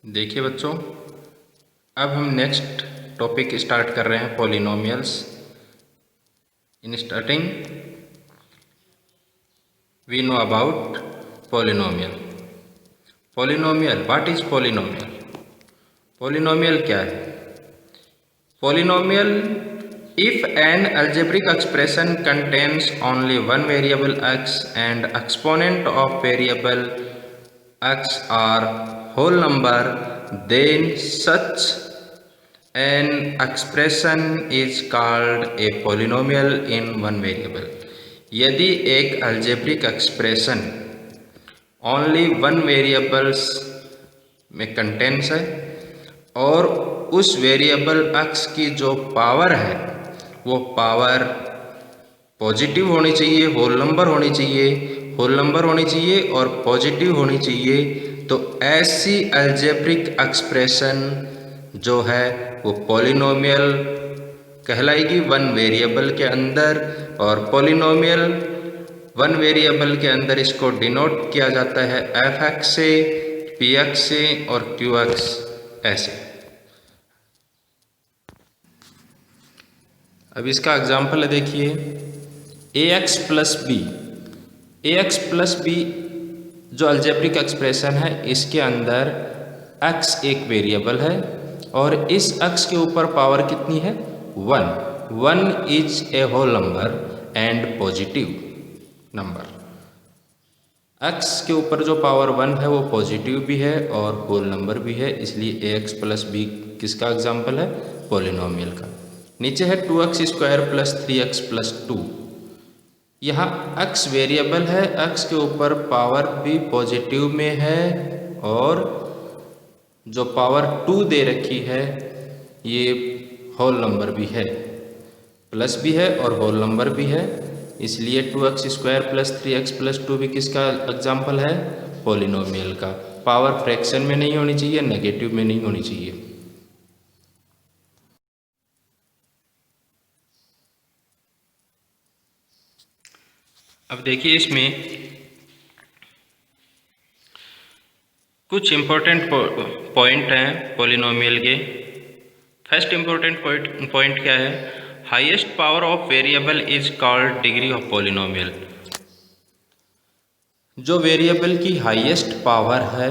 देखिए बच्चों, अब हम नेक्स्ट टॉपिक स्टार्ट कर रहे हैं polynomials. In starting we know about polynomial. Polynomial, what is polynomial? Polynomial क्या है? Polynomial, if an algebraic expression contains only one variable x and exponent of variable x are whole number, then such an expression is called a polynomial in one variable। यदि एक algebraic expression only one variables में contains है और उस variable x की जो power है वो पावर पॉजिटिव होनी चाहिए, होल नंबर होनी चाहिए, होल नंबर होनी चाहिए और पॉजिटिव होनी चाहिए, तो ऐसी अलजेब्रिक एक्सप्रेशन जो है वो पॉलिनोमियल कहलाएगी वन वेरिएबल के अंदर। और पॉलिनोमियल वन वेरिएबल के अंदर इसको डिनोट किया जाता है f(x) से, px से और qx ऐसे। अब इसका एग्जाम्पल देखिए, ax plus b. ax plus b जो अलजेब्रिक एक्सप्रेशन है, इसके अंदर x एक वेरिएबल है और इस x के ऊपर पावर कितनी है? 1। 1 is a whole number and positive number. x के ऊपर जो पावर 1 है वो पॉजिटिव भी है और होल नंबर भी है, इसलिए ax प्लस बी किसका एग्जाम्पल है? पॉलिनोमियल का। नीचे है 2x square plus 3x plus 2। यहाँ x वेरिएबल है, x के ऊपर पावर भी पॉजिटिव में है और जो पावर 2 दे रखी है ये होल नंबर भी है, प्लस भी है और होल नंबर भी है, इसलिए 2x square plus 3x plus 2 भी किसका एग्जाम्पल है? पॉलिनोमियल का। पावर फ्रैक्शन में नहीं होनी चाहिए, नेगेटिव में नहीं होनी चाहिए। अब देखिए, इसमें कुछ इम्पोर्टेंट पॉइंट हैं पॉलिनोमियल के। फर्स्ट इम्पोर्टेंट पॉइंट क्या है? Highest power of variable is called degree of polynomial. जो वेरिएबल की हाईएस्ट पावर है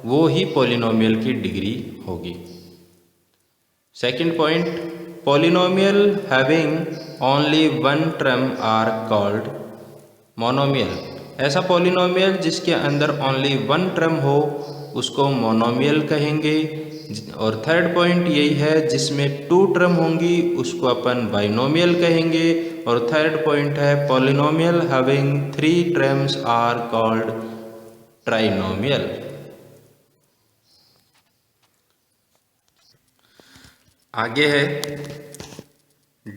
वो ही पॉलिनोमियल की डिग्री होगी। Second point, polynomial having only one term are called monomial. ऐसा पॉलिनोमियल जिसके अंदर ओनली वन टर्म हो उसको मोनोमियल कहेंगे। और थर्ड पॉइंट यही है, जिसमें टू टर्म होंगी उसको अपन बाइनोमियल कहेंगे। और थर्ड पॉइंट है, polynomial having 3 terms are called trinomial. आगे है,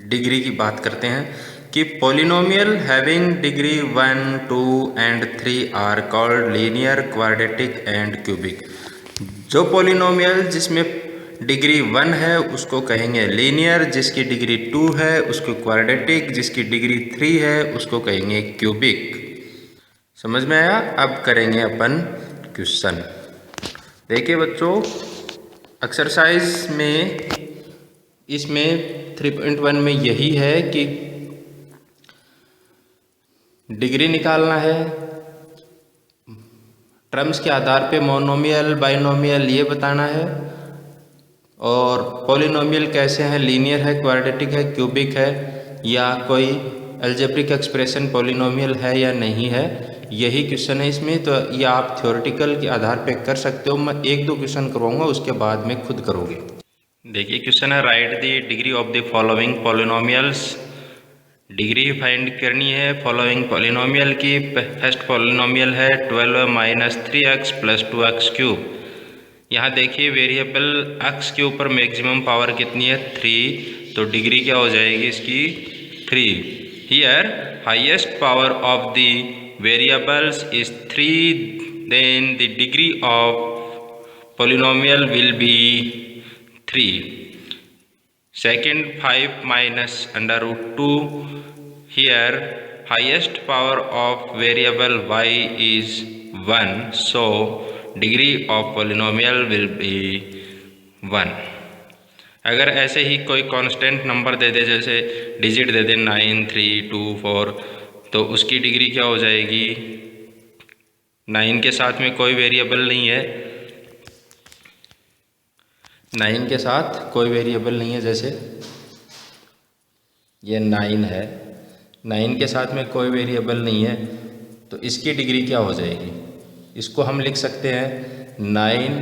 डिग्री की बात करते हैं कि polynomial having degree 1, 2 and 3 are called linear, quadratic and cubic. जो पॉलिनोमियल जिसमें डिग्री 1 है उसको कहेंगे लीनियर, जिसकी डिग्री 2 है उसको क्वाड्रेटिक, जिसकी डिग्री 3 है उसको कहेंगे क्यूबिक। समझ में आया? अब करेंगे अपन क्वेश्चन। देखिए बच्चों, एक्सरसाइज में इसमें 3.1 में यही है कि डिग्री निकालना है, टर्म्स के आधार पे मोनोमियल बाइनोमियल ये बताना है, और पॉलिनोमियल कैसे हैं, लीनियर है, क्वाड्रेटिक है, क्यूबिक है, या कोई अलजेब्रिक एक्सप्रेशन पॉलिनोमियल है या नहीं है, यही क्वेश्चन है इसमें। तो ये आप थ्योरेटिकल के आधार पे कर सकते हो। मैं 1-2 क्वेश्चन करवाऊंगा, उसके बाद में खुद करोगे। देखिए क्वेश्चन है, right the degree of the following polynomials. Degree find करनी है फॉलोइंग पॉलिनोमियल की। फर्स्ट पॉलिनोमियल है 12 minus 3x plus 2x cube. यहाँ देखिए वेरिएबल x के ऊपर मैक्सिमम पावर कितनी है? 3, तो डिग्री क्या हो जाएगी इसकी? 3। Here highest power of the variables is 3, then the degree of polynomial will be 3. Second, 5 minus under root 2. Here highest power of variable y is 1, so degree of polynomial will B 1। अगर ऐसे ही कोई constant number दे दे, जैसे digit दे दे 9, 3, 2, 4, तो उसकी degree क्या हो जाएगी? 9 के साथ में कोई वेरिएबल नहीं है, 9 के साथ कोई वेरिएबल नहीं है, जैसे ये 9 है, 9 के साथ में कोई वेरिएबल नहीं है, तो इसकी डिग्री क्या हो जाएगी? इसको हम लिख सकते हैं 9,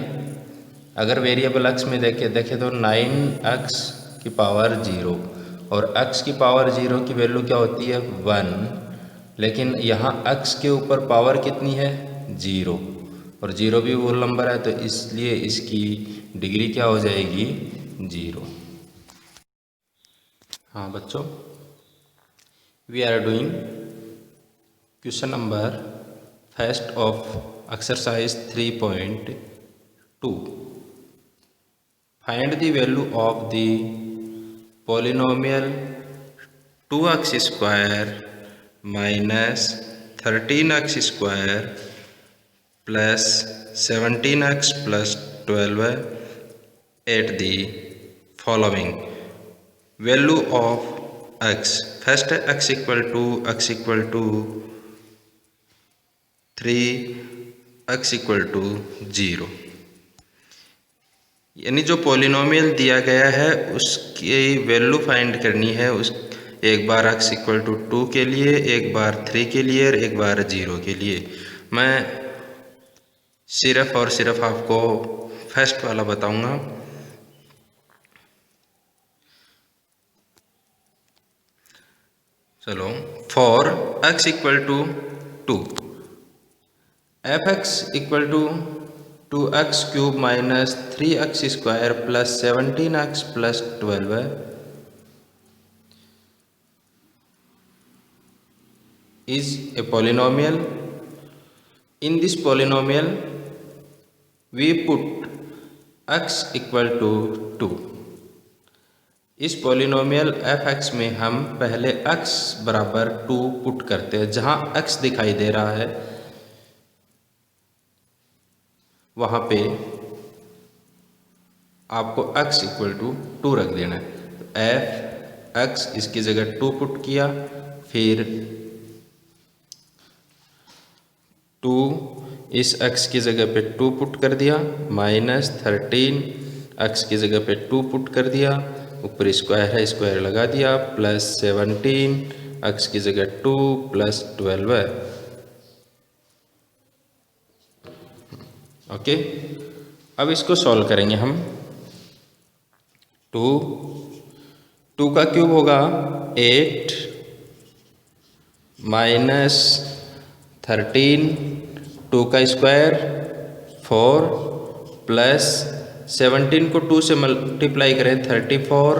अगर वेरिएबल x में देखें तो 9x की पावर 0, और x की पावर 0 की वैल्यू क्या होती है? 1। लेकिन यहाँ x के ऊपर पावर कितनी है? 0, और 0 भी होल नंबर है, तो इसलिए इसकी डिग्री क्या हो जाएगी? 0। हाँ बच्चों, we are doing question number first of exercise 3.2। Find the value of the polynomial 2x square minus 13x square plus 17x plus 12 at the following value of x। First है x equal to 3, x equal to 0। यानी जो polynomial दिया गया है उसकी value find करनी है, उस एक बार x इक्वल टू 2 के लिए, एक बार 3 के लिए और एक बार 0 के लिए। मैं सिर्फ और सिर्फ आपको फर्स्ट वाला बताऊंगा। चलो, for x equal to 2, f(x) equal to 2x cube minus 3x square plus 17x plus 12 is a polynomial. In this polynomial we put x equal to 2। इस पॉलिनोमियल f(x) में हम पहले x बराबर 2 पुट करते हैं। जहाँ x दिखाई दे रहा है वहाँ पे आपको x इक्वल टू 2 रख देना है। तो f(x) इसकी जगह 2 पुट किया, फिर 2 इस x की जगह पे 2 पुट कर दिया, माइनस 13 x की जगह पे 2 पुट कर दिया, ऊपर स्क्वायर है स्क्वायर लगा दिया, प्लस 17 x की जगह 2 प्लस 12। ओके, अब इसको सॉल्व करेंगे हम। 2 का क्यूब होगा 8 माइनस 13, 2 का स्क्वायर 4 प्लस 17 को 2 से मल्टीप्लाई करें 34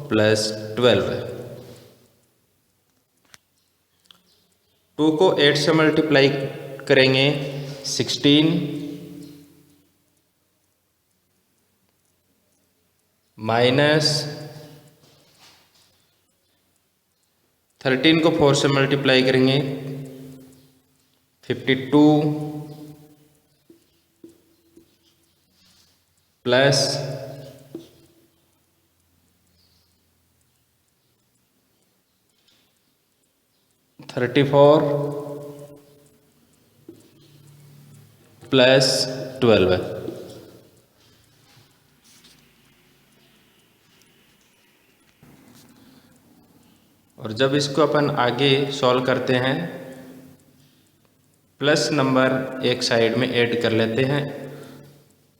प्लस 12। 2 को 8 से मल्टीप्लाई करेंगे 16 माइनस 13 को 4 से मल्टीप्लाई करेंगे 52 प्लस 34 प्लस 12। और जब इसको अपन आगे सॉल्व करते हैं, प्लस नंबर एक साइड में ऐड कर लेते हैं।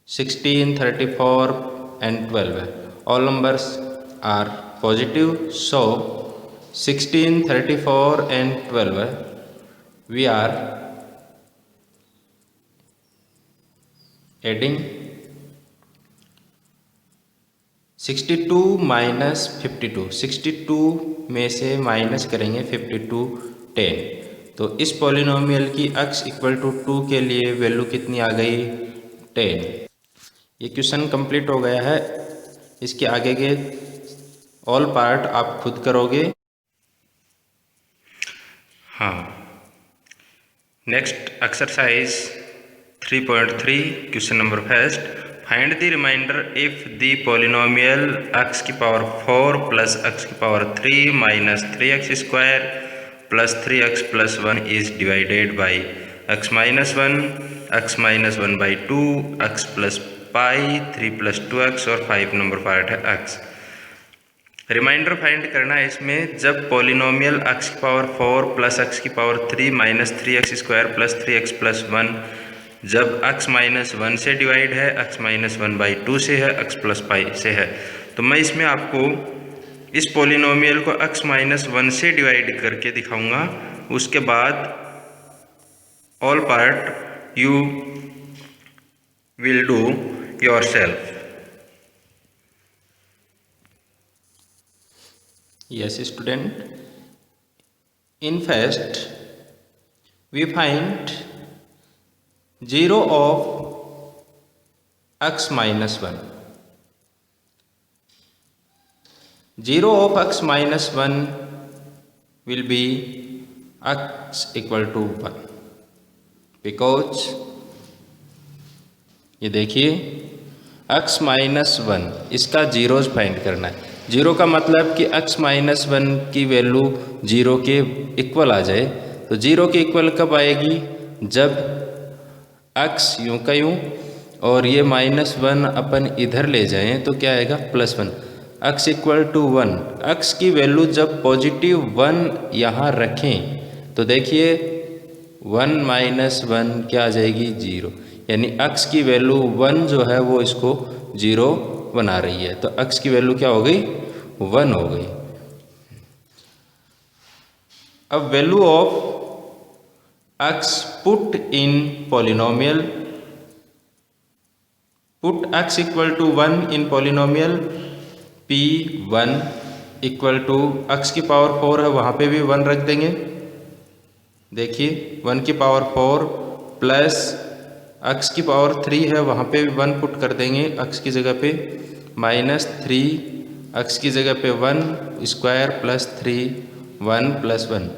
16, 34 and 12, all numbers are positive, so 16, 34 and 12 we are adding 62 minus 52, 62 में से माइनस करेंगे 52 10। तो इस पॉलिनोमियल की x इक्वल टू 2 के लिए वैल्यू कितनी आ गई? 10। ये क्वेश्चन कंप्लीट हो गया है। इसके आगे के ऑल पार्ट आप खुद करोगे। हाँ, next exercise 3.3 question number first, find the remainder if the polynomial x की पावर 4 प्लस x की power 3 minus 3x square plus 3x plus 1 is divided by x minus 1, x minus 1 by 2, x plus pi 3 plus 2x और 5 number part है x। Remainder find करना है इसमें, जब polynomial x की power 4 plus x की power 3 minus 3x square plus 3x plus 1 जब x minus 1 से डिवाइड है, x माइनस 1 बाई 2 से है, x प्लस पाई से है, तो मैं इसमें आपको इस पॉलिनोमियल को x माइनस 1 से डिवाइड करके दिखाऊंगा। उसके बाद all part you will do yourself. Yes, student. In first, we find 0 of x minus 1. 0 of x minus 1 will be x equal to 1 because ये देखिए x माइनस 1 इसका जीरोज फाइंड करना है। जीरो का मतलब कि x माइनस 1 की value zero के इक्वल आ जाए। तो जीरो के इक्वल कब आएगी, जब x यूँ का यूँ और ये माइनस 1 अपन इधर ले जाएं तो क्या आएगा plus 1, x equal to 1। x की वैल्यू जब पॉजिटिव 1 यहाँ रखें तो देखिए 1 माइनस 1 क्या आ जाएगी 0, यानी x की वैल्यू 1 जो है वो इसको 0 बना रही है। तो x की वैल्यू क्या हो गई 1 हो गई। अब value of x put in polynomial, put x equal to 1 in polynomial, p1 equal to x की पावर 4 है वहाँ पे भी 1 रख देंगे। देखिए 1 की पावर 4 प्लस x की पावर 3 है वहाँ पे भी 1 पुट कर देंगे x की जगह पे, माइनस 3 x की जगह पे 1 स्क्वायर प्लस 3 1 प्लस 1,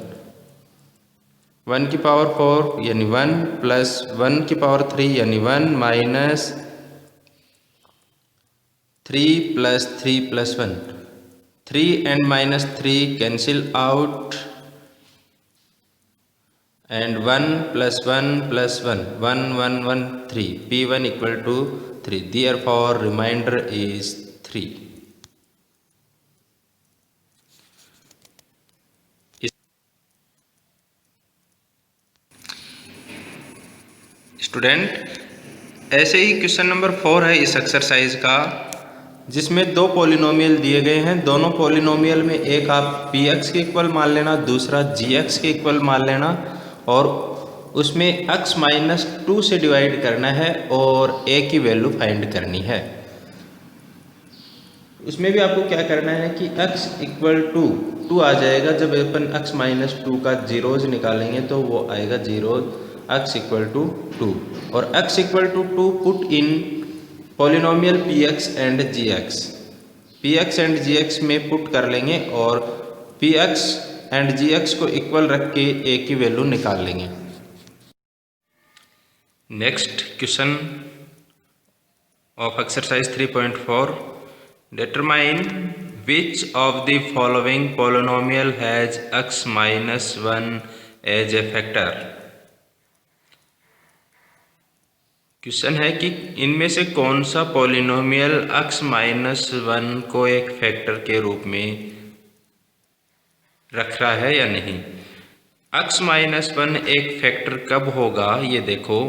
1 की पावर 4 यानी 1 प्लस 1 की पावर 3 यानी 1 minus 3 plus 3 plus 1, 3 and minus 3 cancel out and 1 plus 1 plus 1 1 1 1 3 p1 equal to 3, therefore remainder is 3। Student ऐसे ही क्वेश्चन नंबर 4 है इस एक्सरसाइज का, जिसमें दो पॉलिनोमियल दिए गए हैं। दोनों पॉलिनोमियल में एक आप px के इक्वल मान लेना, दूसरा gx के इक्वल मान लेना और उसमें x माइनस 2 से डिवाइड करना है और a की वैल्यू फाइंड करनी है। उसमें भी आपको क्या करना है कि x इक्वल टू 2 आ जाएगा, जब अपन x माइनस 2 का जीरोज निकालेंगे तो वो आएगा जीरो x इक्वल टू 2 और x equal to 2 put in polynomial px and gx, px and gx में पुट कर लेंगे और px एंड gx को इक्वल रख के a की वैल्यू निकाल लेंगे। Next question of exercise 3.4, determine which of the following polynomial has x minus 1 as a factor. Question है कि इनमें से कौन सा पॉलिनोमियल x माइनस 1 को एक फैक्टर के रूप में रख रहा है या नहीं। x माइनस 1 एक फैक्टर कब होगा, ये देखो,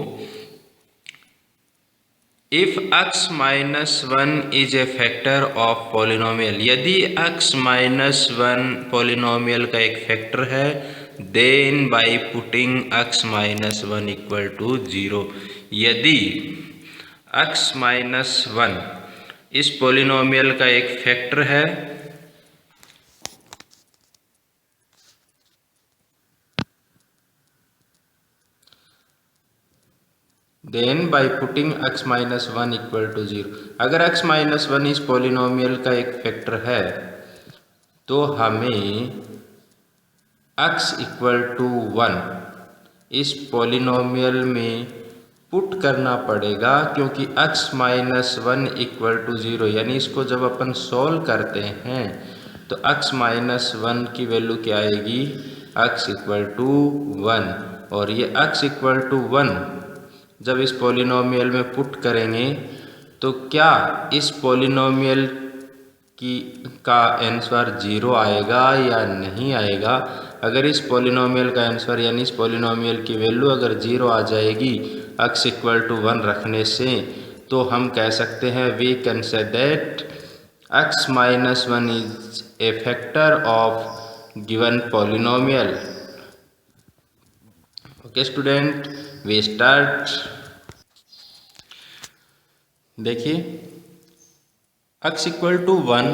if x minus 1 is a factor of polynomial, यदि x माइनस 1 पॉलिनोमियल का एक फैक्टर है, then by putting x minus 1 equal to 0। यदि x माइनस 1 इस पॉलिनोमियल का एक फैक्टर है then by putting x minus 1 equal to 0। अगर x माइनस 1 इस पॉलिनोमियल का एक फैक्टर है तो हमें x इक्वल टू 1 इस पॉलिनोमियल में पुट करना पड़ेगा, क्योंकि x माइनस 1 इक्वल टू 0, यानी इसको जब अपन सॉल्व करते हैं तो x माइनस 1 की वैल्यू क्या आएगी, x इक्वल टू 1। और ये x इक्वल टू 1 जब इस पॉलिनोमियल में पुट करेंगे तो क्या इस पॉलिनोमियल का आंसर 0 आएगा या नहीं आएगा। अगर इस पॉलिनोमियल का आंसर यानी इस पॉलिनोमियल की वैल्यू अगर 0 आ जाएगी x इक्वल टू 1 रखने से, तो हम कह सकते हैं we can say that x minus 1 is a factor of given polynomial. Okay student, we start. देखिए x इक्वल टू 1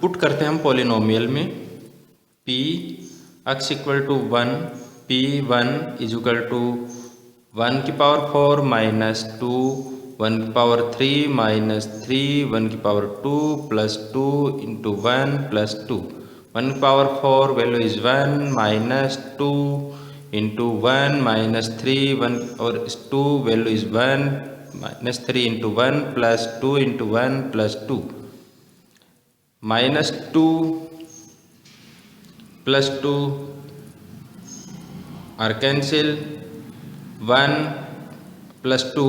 पुट करते हैं हम पॉलिनोमियल में, p x equal to 1 p1 is equal to 1 की पावर 4 माइनस 2 1 की power 3 minus 3 1 की power 2 plus 2 into 1 plus 2 1 की power 4 value is 1 minus 2 into 1 minus 3 1 और 2 value is 1 minus 3 into 1 plus 2 into 1 plus 2 minus 2 plus 2 are cancel 1 plus 2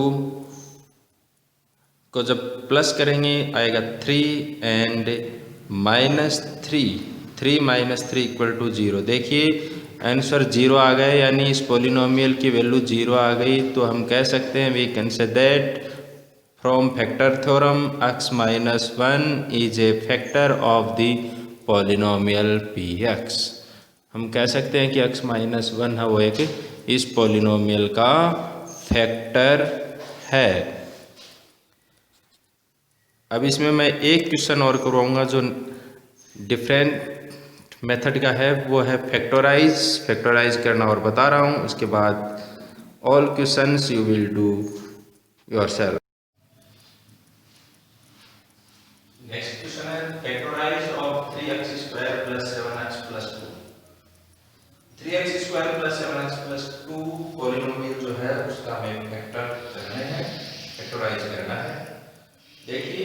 को जब plus करेंगे आएगा 3 and minus 3 minus 3 equal to 0। देखिए answer 0 आ गए, यानी इस पॉलिनोमियल की वैल्यू 0 आ गई, तो हम कह सकते हैं we can say that from factor theorem x minus 1 is a factor of the polynomial px। हम कह सकते हैं कि x माइनस 1 है वो एक इस पॉलिनोमियल का फैक्टर है। अब इसमें मैं एक क्वेश्चन और करवाऊंगा जो डिफरेंट मेथड का है, वो है फैक्टराइज करना और बता रहा हूँ। उसके बाद all questions you will do yourself. Next question है factorise of 3x square plus 7x plus 2। 3x square plus 7x plus 2 polynomial जो है उसका हमें फैक्टर करना है, फैक्टराइज करना है। देखिए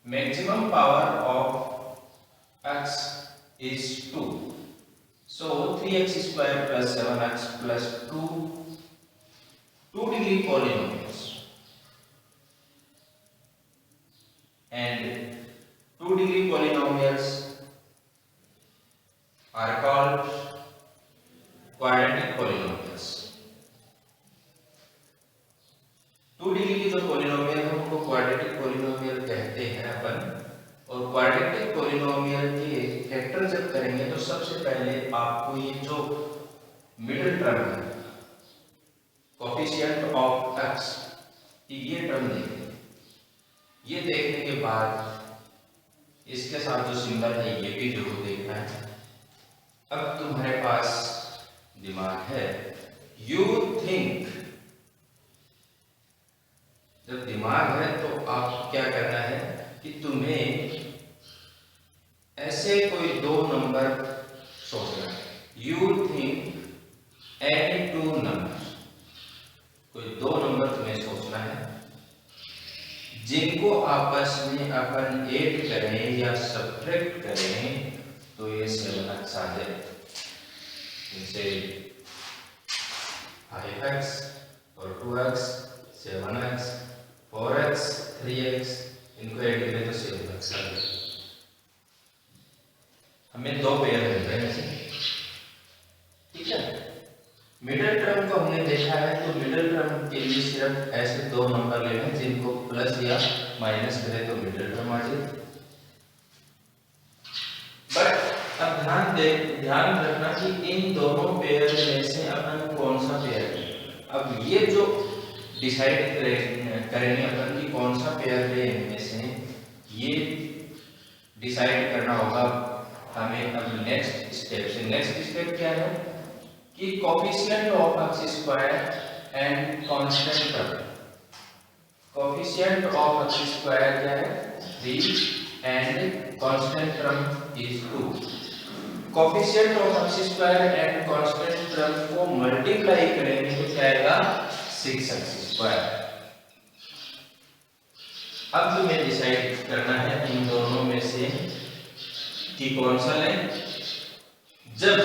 maximum power of x is 2, so 3x square plus 7x plus 2 degree polynomials and 2 degree polynomials are called quadratic polynomials। 2 degree की जो पॉलिनोमियल है उनको क्वाड्रेटिक पॉलिनोमियल कहते हैं अपन। और क्वाड्रेटिक पॉलिनोमियल के फैक्टर जब करेंगे तो सबसे पहले आपको ये जो मिडिल टर्म है कोफिशिएंट ऑफ x, ये टर्म देखेंगे। ये देखने के बाद इसके साथ जो सिंबल है ये भी जरूर देखना है। अब तुम्हारे पास दिमाग है, यू थिंक, जब दिमाग है तो आप क्या करना है कि तुम्हें ऐसे कोई दो नंबर सोचना है। यू थिंक एनी 2 नंबर, कोई 2 नंबर तुम्हें सोचना है जिनको आपस में अपन ऐड करें या सब्ट्रैक्ट करें तो ये 7x आ जाए। इनसे 5x और 2x 7x 4x 3x इनको ऐड करें तो 7x आ जाए। हमें 2 पेयर मिल रहे हैं, ठीक है। मिडिल टर्म को हमने देखा है, तो मिडिल टर्म के लिए सिर्फ ऐसे 2 नंबर लेने हैं जिनको प्लस या माइनस करें तो मिडिल टर्म आ जाए। बट अब ध्यान रखना कि इन दोनों पेयर में से अपन कौन सा पेयर लें। अब ये जो डिसाइड करेंगे अपन कि कौन सा पेयर लें इनमें से, ये डिसाइड करना होगा हमें अब नेक्स्ट स्टेप से। नेक्स्ट स्टेप क्या है कि coefficient of x square and constant term. Coefficient of x square क्या है 3 and constant term is 2। Coefficient of x square and constant term को मल्टीप्लाई करेंगे 6x²। अब तुम्हें डिसाइड करना है इन दोनों में से कि कौन सा लें। जब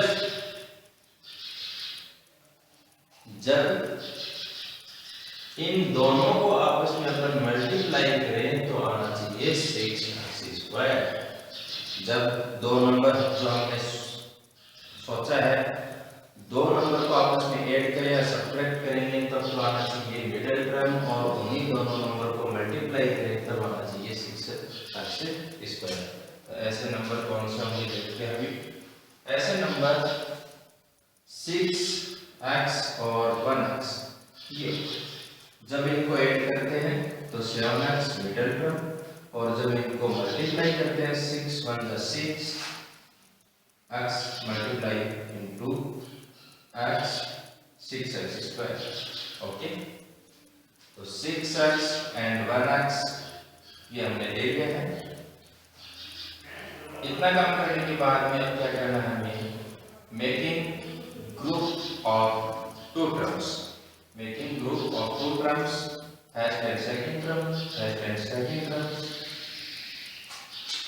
इन दोनों को आपस में अपन मल्टीप्लाई करें तो आना चाहिए 6x²। जब दो नंबर जो हमने सोचा है, दो नंबर को आपस में ऐड करें या सब्ट्रैक्ट करेंगे तब तो आना चाहिए मिडिल टर्म, और उन्हीं दोनों नंबर को मल्टीप्लाई करें तब आना चाहिए 6x²। तो ऐसे नंबर कौन से होंगे देखते हैं अभी। ऐसे नंबर 6x और 1x, ये जब इनको ऐड करते हैं तो 7x मिडिल टर्म, और जब इनको मल्टीप्लाई करते हैं 6 1 6 x multiply into x 6x²। Okay, तो 6x एंड 1x ये हमने ले लिया है। इतना काम करने के बाद में अब क्या करना है हमें, making group of two terms. Making group of two terms, first and second term, first and second term.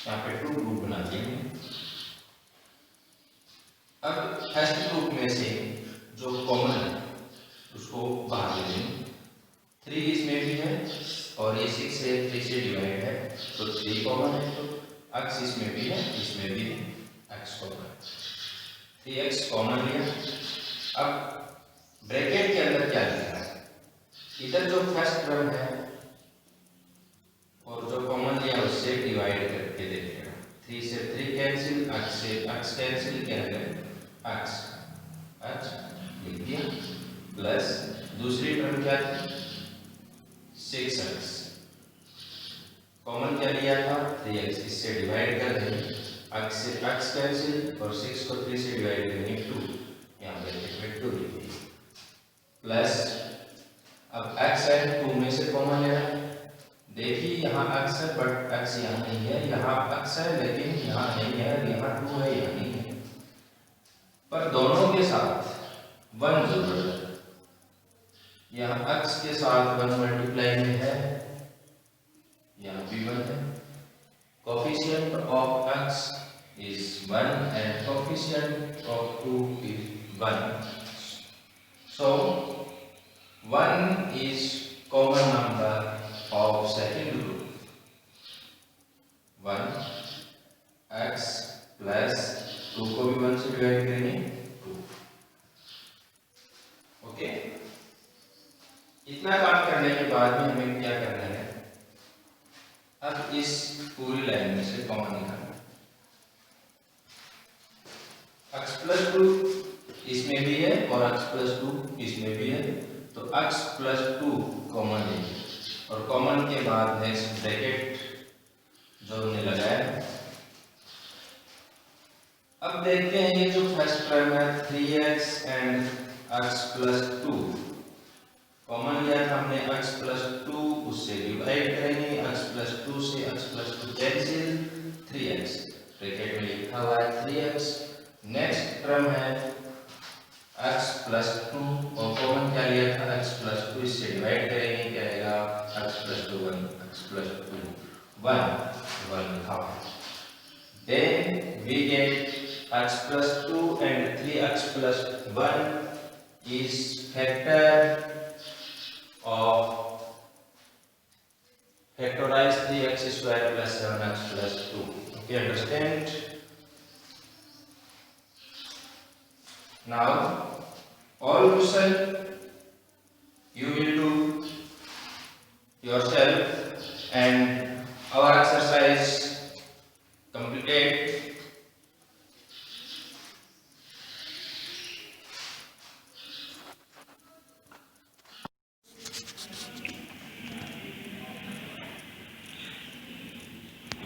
यहाँ पे टू ग्रुप बना दिए। अब फर्स्ट ग्रुप में से जो कॉमन है उसको बाहर ले लेंगे। 3 इसमें भी है और ये 6 से 3 से डिवाइड है तो 3 कॉमन है, तो x इसमें भी है, इसमें भी है, x कॉमन है, 3x कॉमन लिया। अब ब्रैकेट के अंदर क्या लिखा है, इधर जो फर्स्ट टर्म है और जो कॉमन लिया उससे डिवाइड करके देखिएगा। 3 से 3 कैंसिल, x से x कैंसिल, क्या है x लिख दिया, प्लस दूसरी टर्म क्या थी 6x, कॉमन क्या लिया था 3x, इससे डिवाइड कर देंगे, x से x कैंसिल और 6 को 3 से डिवाइड करेंगे 2, यहाँ ब्रैकेट में 2 लिख दिया, प्लस अब x है 2 में से कॉमन लेना है। देखिए यहाँ x है बट x यहाँ नहीं है, यहाँ x है लेकिन यहाँ नहीं है, यहाँ 2 है, यहाँ नहीं है, पर दोनों के साथ 1 जरूर है। यहाँ x के साथ 1 मल्टीप्लाई में है, यहाँ भी 1 है। Coefficient of x is 1 and coefficient of 2 is 1. So 1 is common number of second group. 1 x plus 2 को भी 1 से डिवाइड करेंगे 2। ओके, इतना काम करने के बाद में हमें क्या करना है, अब इस पूरी लाइन में से कॉमन निकालना। x प्लस 2 इसमें भी है और x प्लस 2 इसमें भी है, तो x प्लस 2 कॉमन लेंगे और कॉमन के बाद नेक्स्ट ब्रैकेट जो हमने लगाया। अब देखते हैं ये जो फर्स्ट टर्म है 3x and x plus 2, common लिया था हमने x प्लस 2, उससे डिवाइड करेंगे, x प्लस 2 से x plus 2 cancel, 3x bracket में लिखा हुआ है 3x। नेक्स्ट टर्म है x प्लस 2 और कॉमन क्या लिया था x प्लस 2, इससे डिवाइड करेंगे, क्या आएगा x प्लस 2 1, x प्लस 2 1 लिखा हुआ है। Then we get x plus 2 and 3x plus 1 is factor of factorize 3x² plus 7x plus 2. Okay, understand? Now all question you will do yourself and our exercise completed.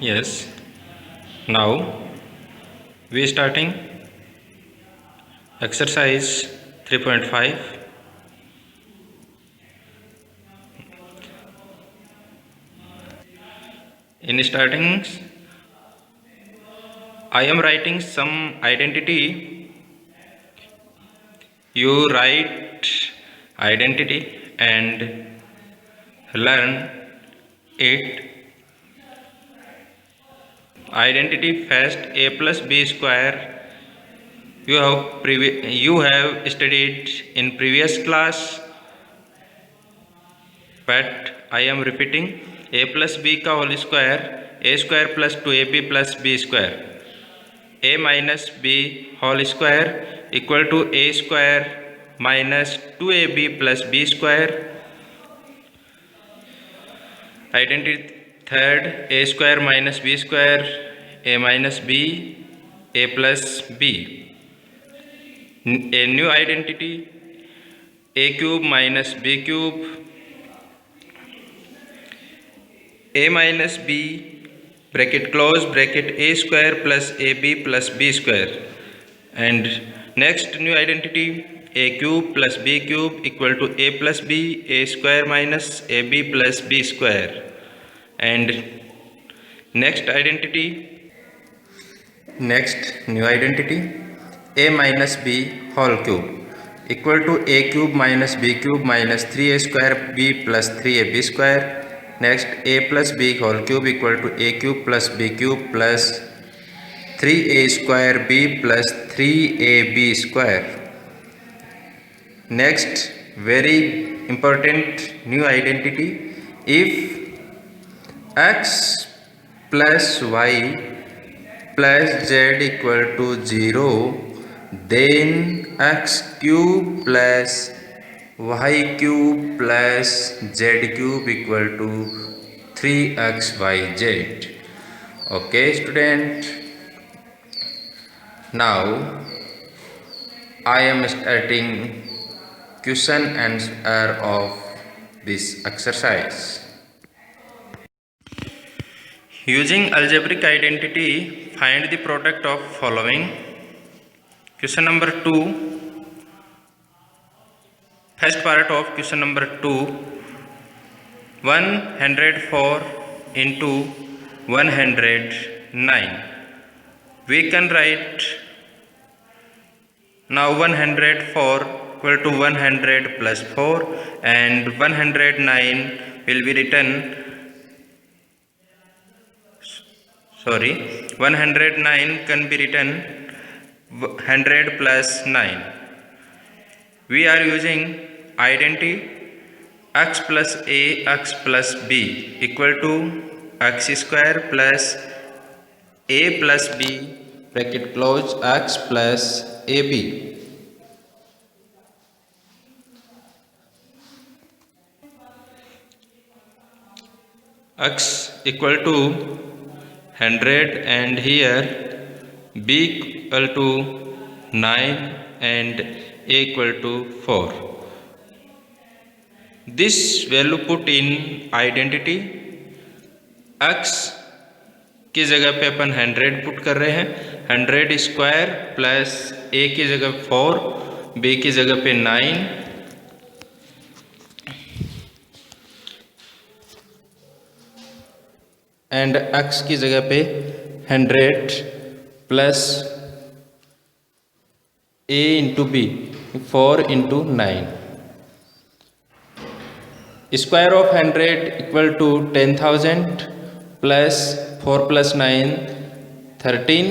Yes, now we starting exercise 3.5. In starting I am writing some identity. You write identity and learn it. Identity first. A plus b square you have studied in previous class, but I am repeating. A plus b का whole square a square plus 2ab plus b square, a minus b whole square equal to a square minus 2ab plus b square. Identity third. a square minus b square, a minus b, a plus b. A new identity, a cube minus b cube, a minus b bracket close bracket a square plus ab plus b square. And next new identity, a cube plus b cube equal to a plus b, a square minus ab plus b square. And next new identity, a minus b whole cube equal to a cube minus b cube minus 3a square b plus 3ab square. Next, a plus b whole cube equal to a cube plus b cube plus 3a square b plus 3ab square. Next, very important new identity, if x plus y plus z equal to 0, then x cube plus y cube plus z cube equal to 3xyz. Okay student, now I am starting question answer of this exercise. Using algebraic identity, find the product of following. Question number 2. First part of question number 2. 104 into 109. We can write now 104 equal to 100 plus 4, and 109 will be written, 109 can be written 100 plus 9. We are using identity x plus a x plus b equal to x square plus a plus b bracket close x plus ab. X equal to 100 and here b equal to 9 and a equal to 4. This value put in identity. x की जगह पे अपन 100 put कर रहे हैं, 100 square plus a की जगह 4, b की जगह पे 9 एंड x की जगह पे 100 plus a into b 4 into 9. Square of 100 equal to 10,000 plus 4 plus 9 13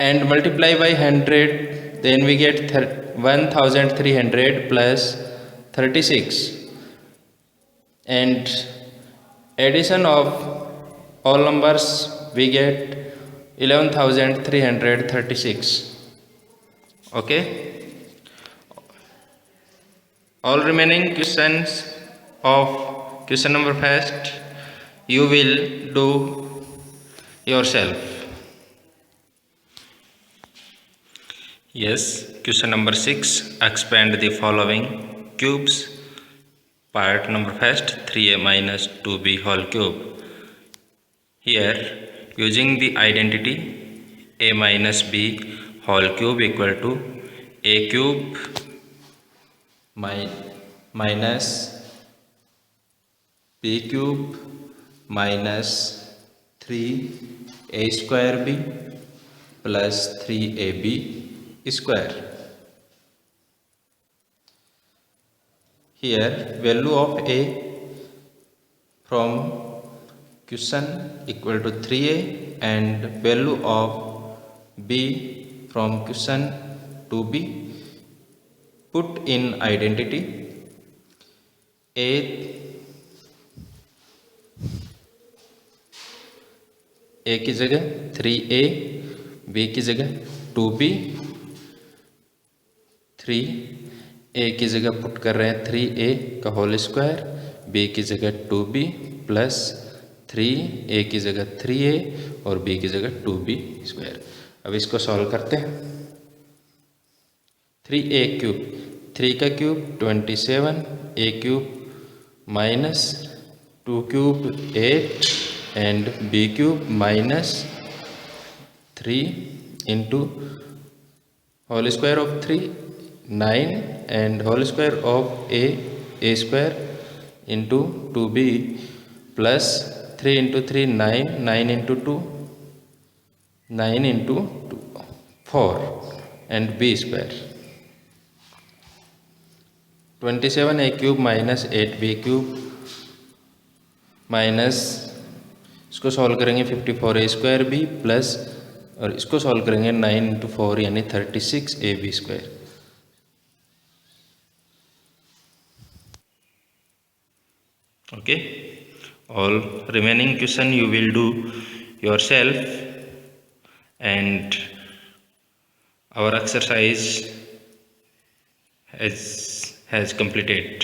and multiply by 100, then we get 1300 plus 36, and addition of all numbers we get 11,336. Okay, all remaining questions of question number first you will do yourself. Yes, question number 6, expand the following cubes. Part number first, 3a minus 2b whole cube. Here using the identity a minus b whole cube equal to a cube minus b cube minus 3a square b plus 3ab square. here value of a from question equal to 3a and value of b from question 2b. Put in identity. a की जगह 3a, b की जगह 2b, 3a की जगह put कर रहे हैं 3a का होल स्क्वायर, b की जगह 2b प्लस 3a की जगह 3a और b की जगह 2b स्क्वायर। अब इसको सॉल्व करते हैं। 3a क्यूब, 3 का cube 27, a cube minus 2 cube 8 and b cube minus 3 into whole square of 3 9 and whole square of a square into 2b plus 3 into 3 9, 9 into 2 9 into 2 4 and b square। 27 a cube minus 8b cube minus इसको solve करेंगे 54 ए square B plus और इसको solve करेंगे 9 into 4 यानी 36 a b square. Okay, all remaining question you will do yourself and our exercise has completed.